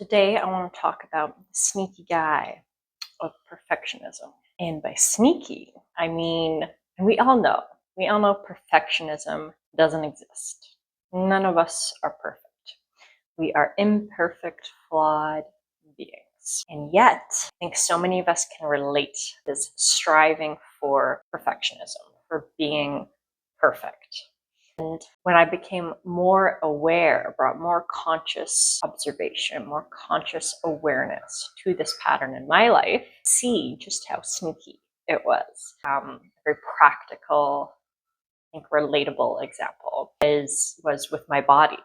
Today, I want to talk about the sneaky guy of perfectionism. And by sneaky, I mean, and we all know perfectionism doesn't exist. None of us are perfect. We are imperfect, flawed beings. And yet, I think so many of us can relate to this striving for perfectionism, for being perfect. And when I became more aware, brought more conscious observation, more conscious awareness to this pattern in my life, see just how sneaky it was. A very practical, I think relatable example was with my body.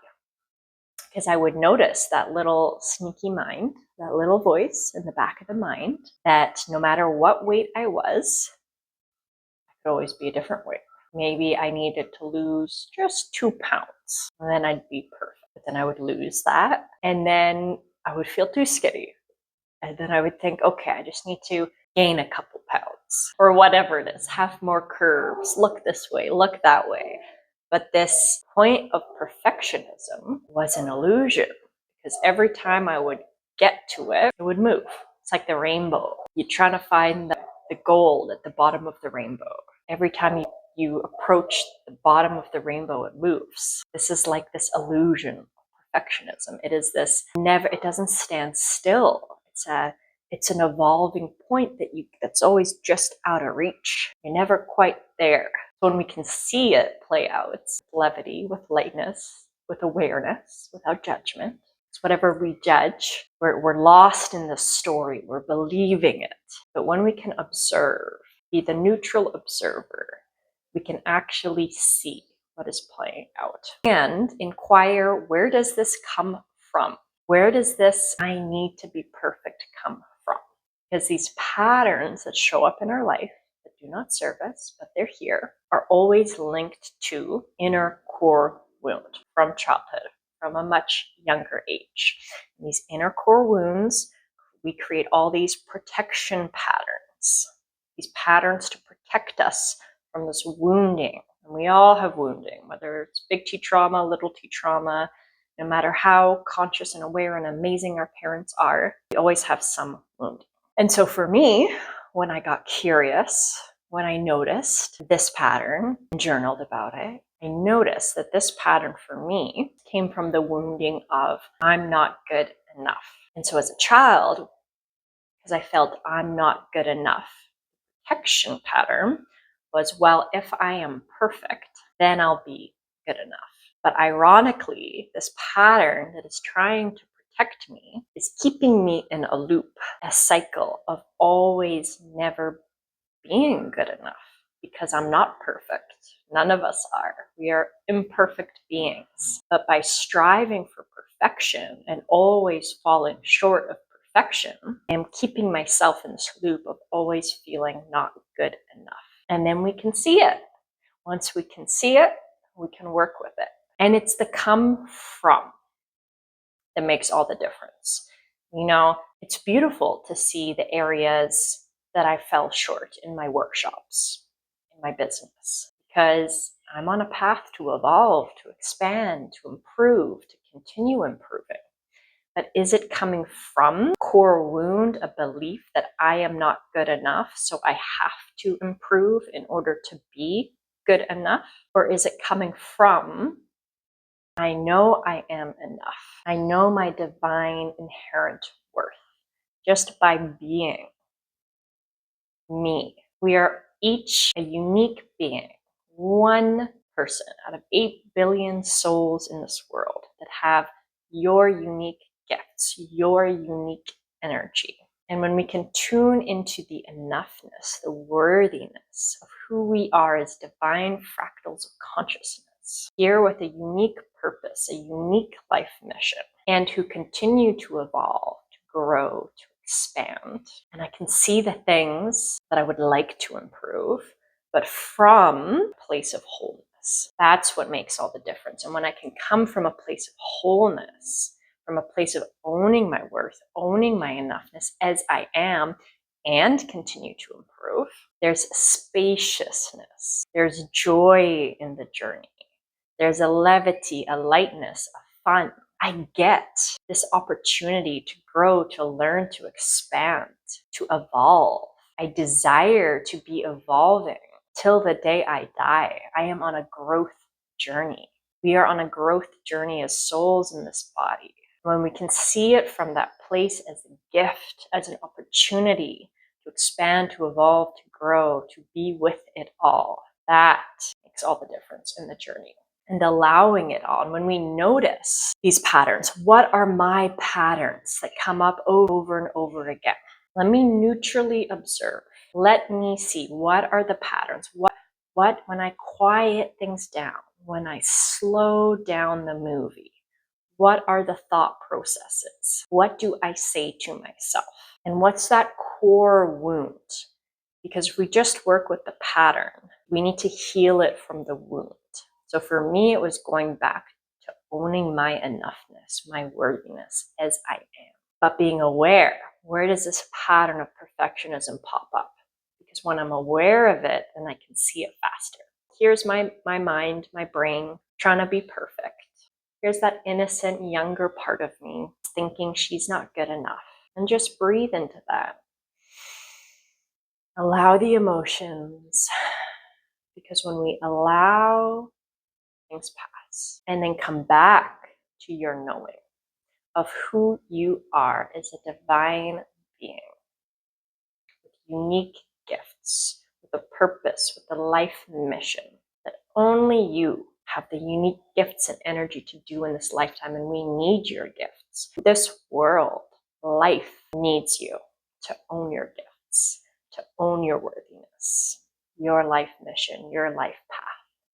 Because I would notice that little sneaky mind, that little voice in the back of the mind, that no matter what weight I was, I could always be a different weight. Maybe I needed to lose just 2 pounds, and then I'd be perfect. But then I would lose that, and then I would feel too skinny. And then I would think, okay, I just need to gain a couple pounds, or whatever it is, have more curves, look this way, look that way. But this point of perfectionism was an illusion, because every time I would get to it, it would move. It's like the rainbow. You're trying to find the gold at the bottom of the rainbow. Every time you approach the bottom of the rainbow, it moves. This is like this illusion of perfectionism. It is this it doesn't stand still. It's an evolving point that's always just out of reach. You're never quite there. So when we can see it play out, it's levity with lightness, with awareness, without judgment. It's whatever we judge. We're lost in the story. We're believing it. But when we can observe, be the neutral observer, we can actually see what is playing out and inquire, where does this come from? Where does this I need to be perfect come from? Because these patterns that show up in our life that do not serve us, but they're here, are always linked to inner core wound from childhood, from a much younger age. And these inner core wounds, we create all these protection patterns, these patterns to protect us from this wounding. And we all have wounding, whether it's big T trauma, little t trauma. No matter how conscious and aware and amazing our parents are, we always have some wounding. And so for me, when I got curious, when I noticed this pattern and journaled about it, I noticed that this pattern for me came from the wounding of I'm not good enough. And so as a child, because I felt I'm not good enough, protection pattern was, well, if I am perfect, then I'll be good enough. But ironically, this pattern that is trying to protect me is keeping me in a loop, a cycle of always never being good enough, because I'm not perfect. None of us are. We are imperfect beings. But by striving for perfection and always falling short of perfection, I am keeping myself in this loop of always feeling not good enough. And then we can see it. Once we can see it, we can work with it. And it's the come from that makes all the difference. You know, it's beautiful to see the areas that I fell short in my workshops, in my business, because I'm on a path to evolve, to expand, to improve, to continue improving. But is it coming from core wound, a belief that I am not good enough, so I have to improve in order to be good enough? Or is it coming from, I know I am enough. I know my divine inherent worth just by being me. We are each a unique being, one person out of 8 billion souls in this world that have your unique gifts, your unique energy. And when we can tune into the enoughness, the worthiness of who we are as divine fractals of consciousness, here with a unique purpose, a unique life mission, and who continue to evolve, to grow, to expand. And I can see the things that I would like to improve, but from a place of wholeness. That's what makes all the difference. And when I can come from a place of wholeness, from a place of owning my worth, owning my enoughness as I am, and continue to improve, there's spaciousness, there's joy in the journey. There's a levity, a lightness, a fun. I get this opportunity to grow, to learn, to expand, to evolve. I desire to be evolving till the day I die. I am on a growth journey. We are on a growth journey as souls in this body. When we can see it from that place as a gift, as an opportunity to expand, to evolve, to grow, to be with it all, that makes all the difference in the journey. And allowing it all. And when we notice these patterns, what are my patterns that come up over and over again? Let me neutrally observe. Let me see, what are the patterns? What when I quiet things down, when I slow down the movie, what are the thought processes? What do I say to myself? And what's that core wound? Because if we just work with the pattern, we need to heal it from the wound. So for me, it was going back to owning my enoughness, my worthiness as I am. But being aware, where does this pattern of perfectionism pop up? Because when I'm aware of it, then I can see it faster. Here's my mind, my brain, trying to be perfect. Here's that innocent younger part of me thinking she's not good enough. And just breathe into that. Allow the emotions. Because when we allow, things pass. And then come back to your knowing of who you are as a divine being with unique gifts, with a purpose, with a life mission that only you have the unique gifts and energy to do in this lifetime. And we need your gifts. This world, life needs you to own your gifts, to own your worthiness, your life mission, your life path.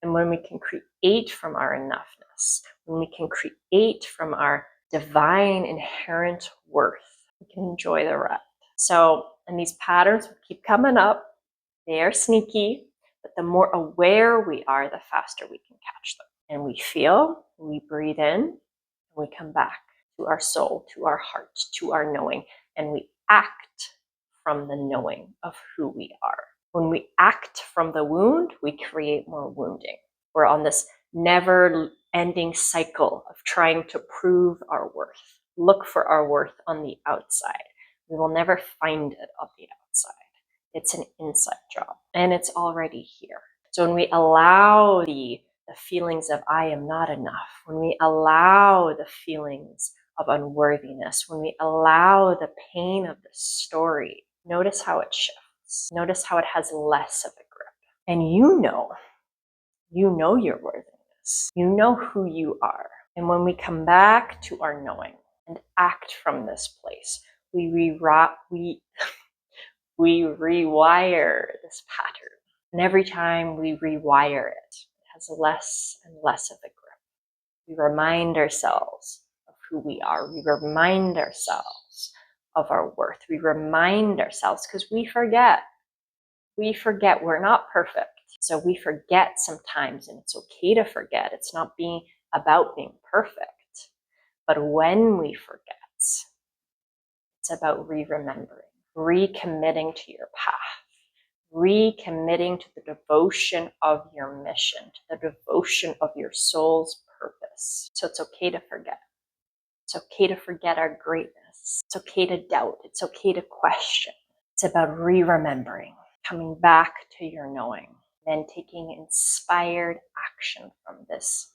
And when we can create from our enoughness, when we can create from our divine inherent worth, we can enjoy the ride. So, and these patterns will keep coming up. They are sneaky, but the more aware we are, the faster we can catch them. And we feel, we breathe in, and we come back to our soul, to our heart, to our knowing, and we act from the knowing of who we are. When we act from the wound, we create more wounding. We're on this never-ending cycle of trying to prove our worth. Look for our worth on the outside. We will never find it on the outside. It's an inside job, and it's already here. So when we allow the feelings of I am not enough, when we allow the feelings of unworthiness, when we allow the pain of the story, notice how it shifts. Notice how it has less of a grip. And you know your worthiness. You know who you are. And when we come back to our knowing and act from this place, we rewire this pattern. And every time we rewire it, it has less and less of a grip. We remind ourselves of who we are. We remind ourselves of our worth. We remind ourselves, because we forget. We forget we're not perfect. So we forget sometimes, and it's okay to forget. It's not about being perfect. But when we forget, it's about re-remembering, recommitting to your path, recommitting to the devotion of your mission, to the devotion of your soul's purpose. So it's okay to forget. It's okay to forget our greatness. It's okay to doubt. It's okay to question. It's about re-remembering, coming back to your knowing, then taking inspired action from this